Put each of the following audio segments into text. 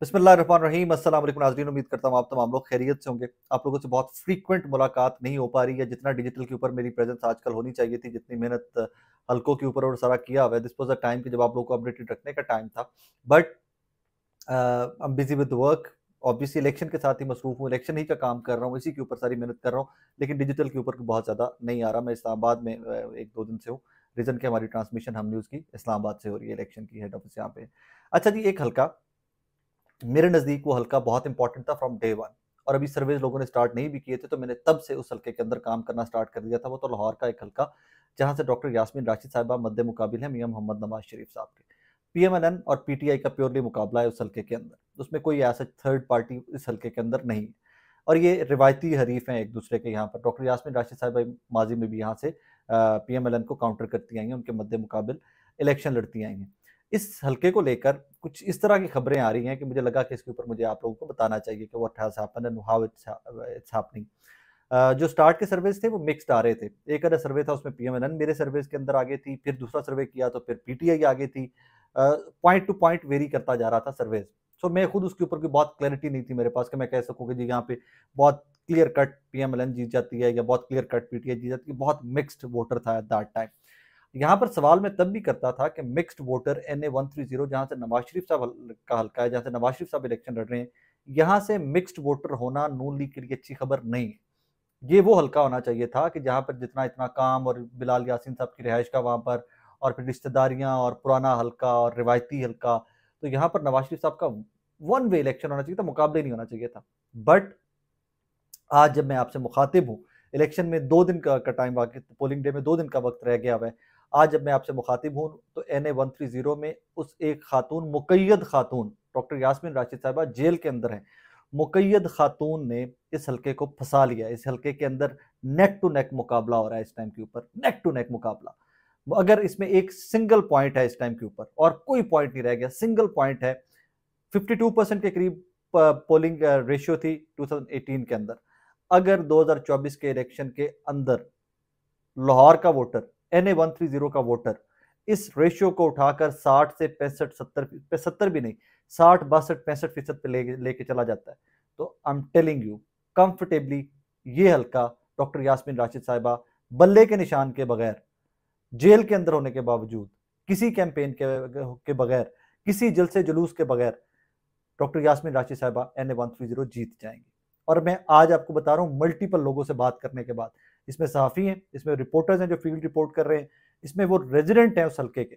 बिस्मिल्लाहिर्रहमानिर्रहीम। अस्सलाम वालेकुम नाज़रीन, उम्मीद करता हूँ आप तमाम लोग खैरियत से होंगे। आप लोगों से बहुत फ्रीक्वेंट मुलाकात नहीं हो पा रही है, जितना डिजिटल के ऊपर मेरी प्रेजेंस आजकल होनी चाहिए थी, जितनी मेहनत हलकों के ऊपर और सारा किया हुआ है। दिस वाज अ टाइम कि जब आप लोगों को अपडेटेड रखने का टाइम था, but I am busy with work. Obviously election के साथ ही मसरूफ हूँ, इलेक्शन ही का काम कर रहा हूँ, इसी के ऊपर सारी मेहनत कर रहा हूँ, लेकिन डिजिटल के ऊपर बहुत ज़्यादा नहीं आ रहा। मैं इस्लामाबाद में 1-2 दिन से हूँ। रीज़न कि हमारी ट्रांसमिशन हम न्यूज़ की इस्लामाबाद से हो रही है, इलेक्शन की हेड ऑफिस यहाँ पे है। अच्छा जी, एक हल्का मेरे नज़दीक वो हल्का बहुत इंपॉर्टेंट था फ्रॉम डे वन, और अभी सर्वेज लोगों ने स्टार्ट नहीं भी किए थे, तो मैंने तब से उस हल्के के अंदर काम करना स्टार्ट कर दिया था। वो तो लाहौर का एक हल्का, जहाँ से डॉक्टर यास्मीन राशिद साहिबा मद्दे मुकाबिल है मियां मोहम्मद नवाज शरीफ साहब के। पीएमएलएन और पीटीआई का प्योरली मुकाबला है उस हल्के के अंदर, उसमें कोई ऐसा थर्ड पार्टी इस हल्के के अंदर नहीं है, और ये रिवायती हरीफ हैं एक दूसरे के। यहाँ पर डॉक्टर यास्मीन राशिद साहिबा माजी में भी यहाँ से पीएमएलएन को काउंटर करती आई हैं, उनके मद्दे मुकाबिल इलेक्शन लड़ती आई हैं। इस हल्के को लेकर कुछ इस तरह की खबरें आ रही हैं कि मुझे लगा कि इसके ऊपर मुझे आप लोगों को बताना चाहिए कि what has happened and how it's happening. जो स्टार्ट के सर्वेज थे वो मिक्स्ड आ रहे थे। एक अदर सर्वे था, उसमें पीएमएनएन मेरे सर्वेज के अंदर आ गई थी, फिर दूसरा सर्वे किया तो फिर पीटीआई आ गई थी। पॉइंट टू पॉइंट वेरी करता जा रहा था सर्वेज। सो मैं खुद उसके ऊपर कोई बहुत क्लैरिटी नहीं थी मेरे पास कि मैं कह सकूँ कि जी यहाँ पे बहुत क्लियर कट पीएमएलएन जीत जाती है या बहुत क्लियर कट पीटीआई जीत जाती है। बहुत मिक्स्ड वोटर था एट दैट टाइम। यहाँ पर सवाल मैं तब भी करता था कि मिक्स्ड वोटर NA 130, जहाँ से नवाज शरीफ साहब का हल्का है, जहाँ से नवाज शरीफ साहब इलेक्शन लड़ रहे हैं, यहाँ से मिक्स्ड वोटर होना नून लीग के लिए अच्छी खबर नहीं है। ये वो हल्का होना चाहिए था कि जहाँ पर जितना इतना काम और बिलाल यासीन साहब की रिहाइश का वहाँ पर, और फिर रिश्तेदारियाँ और पुराना हल्का और रिवायती हल्का, तो यहाँ पर नवाज शरीफ साहब का वन वे इलेक्शन होना चाहिए था, मुकाबले नहीं होना चाहिए था। बट आज जब मैं आपसे मुखातिब हूँ, इलेक्शन में 2 दिन का टाइम बाकी, पोलिंग डे में 2 दिन का वक्त रह गया हुआ है। आज जब मैं आपसे मुखातिब हूँ तो NA 130 में उस एक खातून, मुकैयद खातून, डॉक्टर यास्मीन राशिद साहिबा जेल के अंदर हैं। मुकैयद खातून ने इस हल्के को फंसा लिया। इस हल्के के अंदर नेक टू नेक मुकाबला हो रहा है इस टाइम के ऊपर, नेक टू नेक मुकाबला। अगर इसमें एक सिंगल पॉइंट है इस टाइम के ऊपर, और कोई पॉइंट नहीं रह गया, सिंगल पॉइंट है। 52% के करीब पोलिंग रेशियो थी 2018 के अंदर। अगर 2024 के इलेक्शन के अंदर लाहौर का वोटर, NA 130 का वोटर, इस रेशियो को उठाकर 60 से 65, 70 भी नहीं, 60, 62, 65% पे लेके चला जाता है, तो I am telling you comfortably ये हल्का डॉक्टर यास्मीन राशिद साहिबा बल्ले के निशान के बगैर, जेल के अंदर होने के बावजूद, किसी कैंपेन के बगैर, किसी जलसे जुलूस के बगैर, डॉक्टर यास्मीन राशिद साहिबा NA 130 जीत जाएंगी। और मैं आज आपको बता रहा हूँ मल्टीपल लोगों से बात करने के बाद, इसमें सहाफ़ी हैं, इसमें रिपोर्टर्स हैं जो फील्ड रिपोर्ट कर रहे हैं, इसमें वो रेजिडेंट हैं उस हल्के के,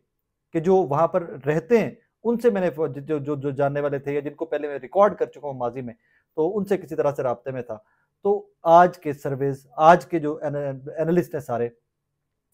कि जो वहाँ पर रहते हैं, उनसे मैंने जो जानने वाले थे या जिनको पहले मैं रिकॉर्ड कर चुका हूँ माजी में, तो उनसे किसी तरह से राब्ते में था। तो आज के सर्वेज, आज के जो एनालिस्ट हैं सारे,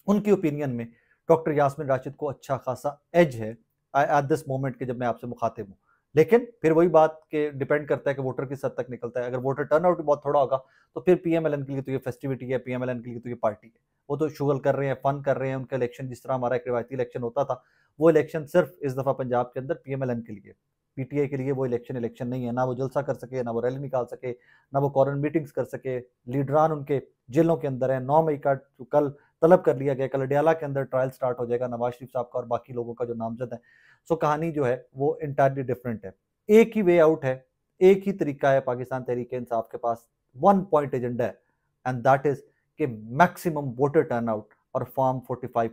उनकी ओपिनियन में डॉक्टर यास्मीन राशिद को अच्छा खासा एज है एट दिस मोमेंट के जब मैं आपसे मुखातिब हूँ। लेकिन फिर वही बात के डिपेंड करता है कि वोटर किस हद तक निकलता है। अगर वोटर टर्नआउट बहुत थोड़ा होगा तो फिर पीएमएलएन के लिए तो ये फेस्टिविटी है, पीएमएलएन के लिए तो ये पार्टी है। वो तो शुगल कर रहे हैं, फन कर रहे हैं। उनका इलेक्शन जिस तरह हमारा एक रिवायती इलेक्शन होता था, वो इलेक्शन सिर्फ इस दफा पंजाब के अंदर पीएमएलएन के लिए, पीटीआई के लिए वो इलेक्शन नहीं है। ना वो जलसा कर सके, ना वो रैली निकाल सके, ना वो कॉरन मीटिंग्स कर सके। लीडरान उनके जेलों के अंदर है। 9 मई का कल तलब कर लिया गया, कल अडियाला के अंदर ट्रायल स्टार्ट हो जाएगा नवाज शरीफ साहब का और बाकी लोगों का जो नामजद है। सो कहानी जो है वो इंटायरली डिफरेंट है। एक ही वे आउट है, एक ही तरीका है पाकिस्तान तहरीक इंसाफ के पास, वन पॉइंट एजेंडा है, एंड दैट इज कि मैक्सिमम वोटर टर्नआउट और फॉर्म 45,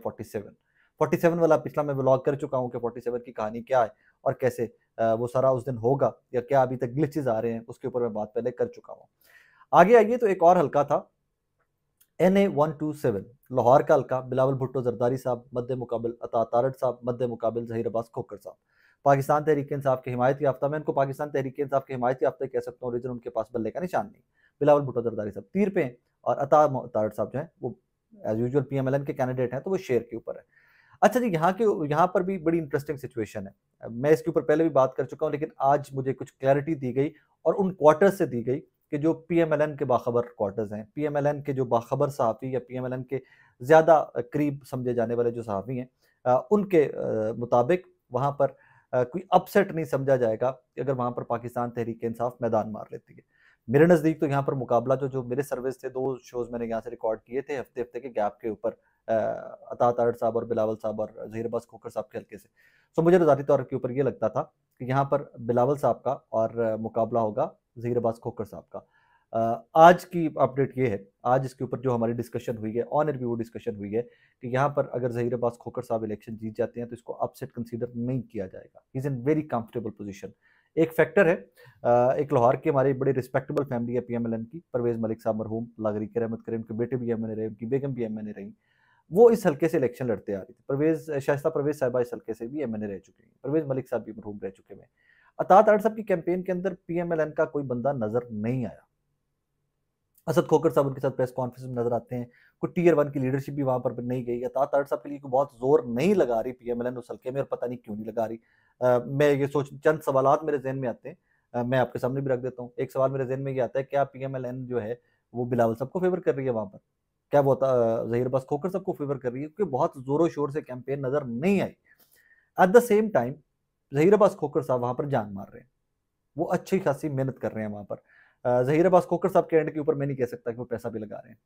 47 वाला पिछला मैं ब्लॉग कर चुका हूं कि 47 की कहानी क्या है और कैसे वो सारा उस दिन होगा, या क्या अभी तक ग्लिचेस आ रहे हैं, उसके ऊपर मैं बात पहले कर चुका हूं। आगे आइए तो एक और हल्का था NA 127, लाहौर का हल्का, बिलावल भुट्टो जरदारी साहब मद्दे मुकाबिल अता तारड़ साहब, मद्दे मुकाबिल जहीर अब्बास खोखर साहब। पाकिस्तान तहरीक इंसाफ के हिमायती याफ्ता, मैं उनको पाकिस्तान तहरीक इंसाफ के हिमायती याफ्ता कह सकता हूँ, रीजन उनके पास बल्ले का निशान नहीं। बिलावल भुट्टो जरदारी साहब तीर पे हैं, और अता तारड़ साहब जो है वो एज यूजुअल पीएमएलएन के कैंडिडेट हैं, तो वो शेर के ऊपर है। अच्छा जी, यहाँ पर भी बड़ी इंटरेस्टिंग सिचुएशन है। मैं इसके ऊपर पहले भी बात कर चुका हूँ, लेकिन आज मुझे कुछ क्लैरिटी दी गई, और उन क्वार्टर्स से दी गई कि जो पीएमएलएन के बाखबर क्वार्टर्स हैं, पीएमएलएन के जो बाखबर सहाफ़ी या पीएमएलएन के ज़्यादा करीब समझे जाने वाले जो सहाफ़ी हैं, उनके मुताबिक वहाँ पर कोई अपसेट नहीं समझा जाएगा कि अगर वहाँ पर पाकिस्तान तहरीक इंसाफ मैदान मार लेती है। मेरे नज़दीक तो यहाँ पर मुकाबला जो मेरे सर्विस थे, 2 शोज़ मैंने यहाँ से रिकॉर्ड किए थे हफ्ते-हफ्ते के गैप के ऊपर, अता तारड़ साहब और बिलावल साहब और ज़हीर अब्बास खोखर साहब के हल्के से। सो मुझे तो ज़ाती तौर के ऊपर ये लगता था कि यहाँ पर बिलावल साहब का और मुकाबला होगा ज़हीर अब्बास खोखर साहब का। आज की अपडेट ये है, आज इसके ऊपर जो हमारी डिस्कशन हुई है, ऑन रिव्यू डिस्कशन हुई है कि यहाँ पर अगर ज़हीर अब्बास खोखर साहब इलेक्शन जीत जाते हैं तो इसको अपसेट कंसीडर नहीं किया जाएगा। He is in very comfortable position. एक फैक्टर है, एक लाहौर की हमारी बड़ी रिस्पेक्टेबल फैमिली है पीएमएलएन की, परवेज़ मलिक साहब मरहूम, अल्लाह गरीब की रहमत करे, उनके बेटे भी एमएनए रहे, उनकी बेगम भी एमएनए रही। वो इस हल्के से इलेक्शन लड़ते आ रही थी। शाइस्ता परवेज़ साहिबा इस हल्के से भी एमएनए रह चुकी हैं। परवेज़ मलिक साहब भी मरहूम रह चुके हैं। अता तारड़ साहब की कैंपेन के अंदर पीएमएलएन का कोई बंदा नज़र नहीं आया। असद खोखर साहब उनके साथ प्रेस कॉन्फ्रेंस में नजर आते हैं। कोई टियर 1 की लीडरशिप भी वहाँ पर नहीं गई। अता तारड़ साहब के लिए कोई बहुत ज़ोर नहीं लगा रही पीएमएलएन उस हल्के में, और पता नहीं क्यों नहीं लगा रही। मैं ये सोच चंद सवालात मेरे ज़हन में आते हैं, मैं आपके सामने भी रख देता हूँ। एक सवाल मेरे ज़हन में ये आता है, क्या पीएमएलएन जो है वो बिलावल साहब को फ़ेवर कर रही है वहाँ पर? क्या वो ज़हीर अब्बास खोखर साहब को फ़ेवर कर रही है? क्योंकि बहुत ज़ोरों-शोर से कैंपेन नज़र नहीं आई। At the same time Zaheer Abbas Khokhar साहब वहाँ पर जान मार रहे हैं। वो अच्छी खासी मेहनत कर रहे हैं वहाँ पर। ज़हीर अब्बास खोखर साहब के एंड के ऊपर मैं नहीं कह सकता कि वो पैसा भी लगा रहे हैं।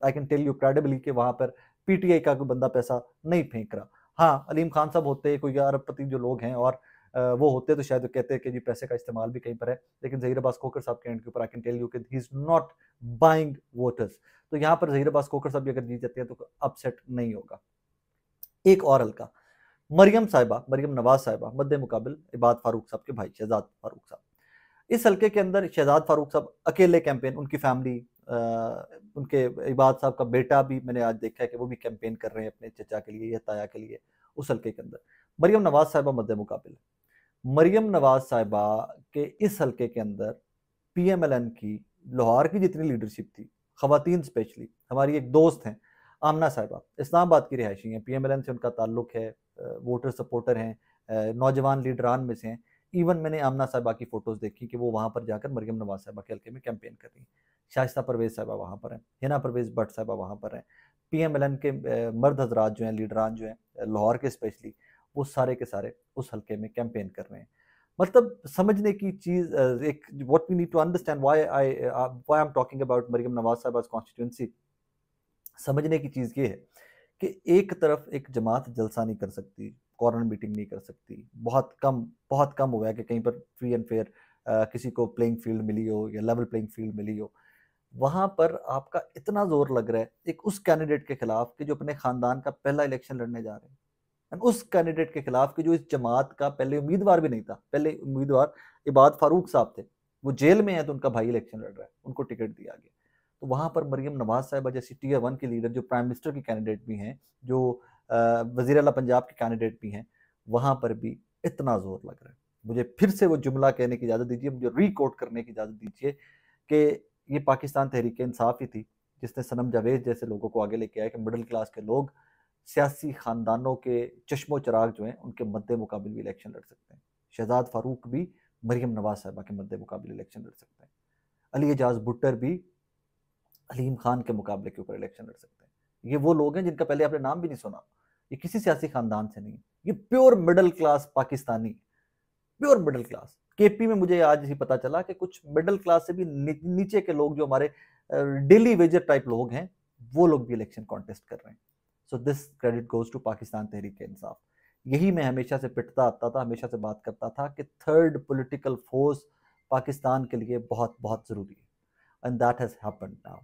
I can tell you credibly कि वहाँ पर पीटीआई का कोई बंदा पैसा नहीं फेंक रहा। हाँ, अलीम खान साहब होते, कोई अरबपति जो लोग हैं और वो होते तो शायद वो कहते कि जी पैसे का इस्तेमाल भी कहीं पर है। लेकिन ज़हीर अब्बास खोखर साहब के एंड के ऊपर आई कैन टेल यू कि he is not buying voters. तो यहाँ पर ज़हीर अब्बास खोखर साहब भी अगर जीत जाते हैं तो अपसेट नहीं होगा। एक और हल्का, मरियम नवाज साहिबा मद्दे मुकाबिल इबाद फारूक साहब के भाई शहजाद फारूक साहब। इस हल्के के अंदर शहजाद फारूक साहब अकेले कैंपेन, उनकी फैमिली, उनके इबाद साहब का बेटा भी मैंने आज देखा है कि वो भी कैंपेन कर रहे हैं अपने चचा के लिए या ताया के लिए उस हल्के के अंदर। मरियम नवाज साहिबा मद्दे मुकाबिल, मरियम नवाज साहिबा के इस हल्के के अंदर पीएमएलएन की लाहौर की जितनी लीडरशिप थी, खवातीन स्पेशली, हमारी एक दोस्त हैं आमना साहिबा, इस्लामाबाद की रिहायशी हैं, पीएमएलएन से उनका ताल्लुक है, वोटर सपोर्टर हैं, नौजवान लीडरान में से हैं। इवन मैंने आमना साहिबा की फ़ोटोज़ देखी कि वो वहाँ पर जाकर मरियम नवाज साहिबा के हल्के में कैंपेन कर रही हैं। शाइस्ता परवेज़ साहिबा वहाँ पर हैं, हिना परवेज़ भट्ट साहिबा वहाँ पर हैं। पीएमएलएन के मर्द हज़रात जो हैं, लीडरान जो हैं, लाहौर के स्पेशली, वो सारे के सारे उस हल्के में कैंपेन कर रहे हैं। मतलब समझने की चीज़, एक what we need to understand why I am talking about Maryam Nawaz साहिबा's कॉन्स्टिट्यूएंसी। समझने की चीज़ ये है कि एक तरफ एक जमात जलसा नहीं कर सकती, कॉर्नर मीटिंग नहीं कर सकती। बहुत कम हुआ है कि कहीं पर फ्री एंड फेयर किसी को प्लेइंग फील्ड मिली हो या लेवल प्लेइंग फील्ड मिली हो। वहाँ पर आपका इतना ज़ोर लग रहा है एक उस कैंडिडेट के खिलाफ कि जो अपने ख़ानदान का पहला इलेक्शन लड़ने जा रहे हैं। एंड उस कैंडिडेट के खिलाफ कि जो इस जमात का पहले उम्मीदवार भी नहीं था। पहले उम्मीदवार इबाद फारूक साहब थे। वो जेल में है तो उनका भाई इलेक्शन लड़ रहा है, उनको टिकट दिया गया। तो वहाँ पर मरियम नवाज साहिबा जैसी टियर 1 की लीडर, जो प्राइम मिनिस्टर की कैंडिडेट भी हैं, जो वज़ीर आला पंजाब के कैंडिडेट भी हैं, वहाँ पर भी इतना ज़ोर लग रहा है। मुझे फिर से वो जुमला कहने की इजाज़त दीजिए, मुझे री-कोट करने की इजाज़त दीजिए कि ये पाकिस्तान तहरीक-ए-इंसाफ ही थी, जिसने सनम जावेद जैसे लोगों को आगे लेके आया कि मिडल क्लास के लोग सियासी ख़ानदानों के चश्मो-चराग जो हैं, उनके मद्दे मुकाबिल भी इलेक्शन लड़ सकते हैं। शहजाद फ़ारूक भी मरियम नवाज़ साहिबा के मद्दे मुकाबिल इलेक्शन लड़ सकते हैं। अली एजाज़ भुट्टर भी अलीम खान के मुकाबले के ऊपर इलेक्शन लड़ सकते हैं। ये वो लोग हैं जिनका पहले आपने नाम भी नहीं सुना। ये किसी सियासी ख़ानदान से नहीं है। ये pure middle class Pakistani, pure middle class. KP में मुझे आज ही पता चला कि कुछ मिडल क्लास से भी नीचे के लोग, जो हमारे डेली वेजर टाइप लोग हैं, वो लोग भी इलेक्शन कॉन्टेस्ट कर रहे हैं। So this credit goes to Pakistan Tehreek-e-Insaf. यही मैं हमेशा से पिटता आता था, हमेशा से बात करता था कि थर्ड पॉलिटिकल फोर्स पाकिस्तान के लिए बहुत बहुत ज़रूरी है, and that has happened now.